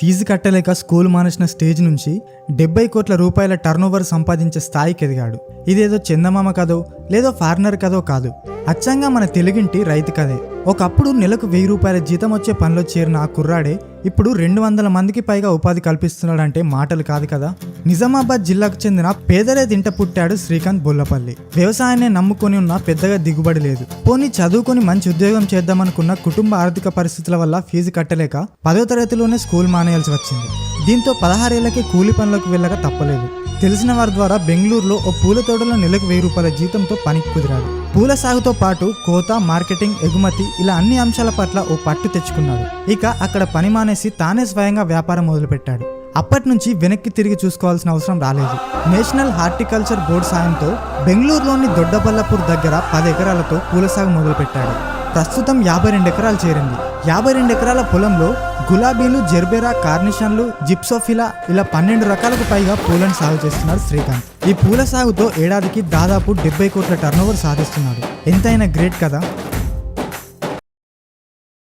Fee కట్టలేక school మానేసిన stage నుంచి 70 కోట్ల రూపాయల టర్నోవర్ సంపాదించే స్థాయికి ఎదిగాడు. ఇదేదో చందమామ కదో లేదో ఫారినర్ కదో కాదు, అచ్చంగా మన తెలుగింటి రైతు కదే. ఒకప్పుడు నెలకు 1000 రూపాయల జీతం వచ్చే పనిలో చేరిన ఆ కుర్రాడే ఇప్పుడు 200 మందికి పైగా ఉపాధి కల్పిస్తున్నాడంటే మాటలు కాదు కదా. నిజామాబాద్ జిల్లాకు చెందిన పేదలే తింట పుట్టాడు శ్రీకాంత్ బొల్లపల్లి. వ్యవసాయాన్ని నమ్ముకొని ఉన్న పెద్దగా దిగుబడి లేదు. పోనీ చదువుకొని మంచి ఉద్యోగం చేద్దామనుకున్న కుటుంబ ఆర్థిక పరిస్థితుల వల్ల ఫీజు కట్టలేక 10వ తరగతిలోనే స్కూల్ మానేయాల్సి వచ్చింది. దీంతో 16 ఏళ్లకే కూలి పనులకు వెళ్ళక తప్పలేదు. తెలిసిన వారి ద్వారా బెంగళూరులో ఓ పూల తోటలో నెలకు 1000 రూపాయల జీతంతో పనికి కుదిరాడు. పూల సాగుతో పాటు కోత, మార్కెటింగ్, ఎగుమతి ఇలా అన్ని అంశాల పట్ల ఓ పట్టు తెచ్చుకున్నాడు. ఇక అక్కడ పని మానేసి తానే స్వయంగా వ్యాపారం మొదలుపెట్టాడు. అప్పటి నుంచి వెనక్కి తిరిగి చూసుకోవాల్సిన అవసరం రాలేదు. నేషనల్ హార్టికల్చర్ బోర్డు సాయంతో బెంగళూరులోని దొడ్డబల్లాపూర్ దగ్గర 10 ఎకరాలతో పూల సాగు మొదలుపెట్టాడు. ప్రస్తుతం 52 ఎకరాలు చేరింది. 52 ఎకరాల పొలంలో గులాబీలు, జెర్బెరా, కార్నిషన్లు, జిప్సోఫిలా ఇలా 12 రకాలకు పైగా పూలను సాగు చేస్తున్నాడు శ్రీకాంత్. ఈ పూల సాగుతో ఏడాదికి దాదాపు 70 కోట్ల టర్నోవర్ సాధిస్తున్నాడు. ఎంతైనా గ్రేట్ కదా.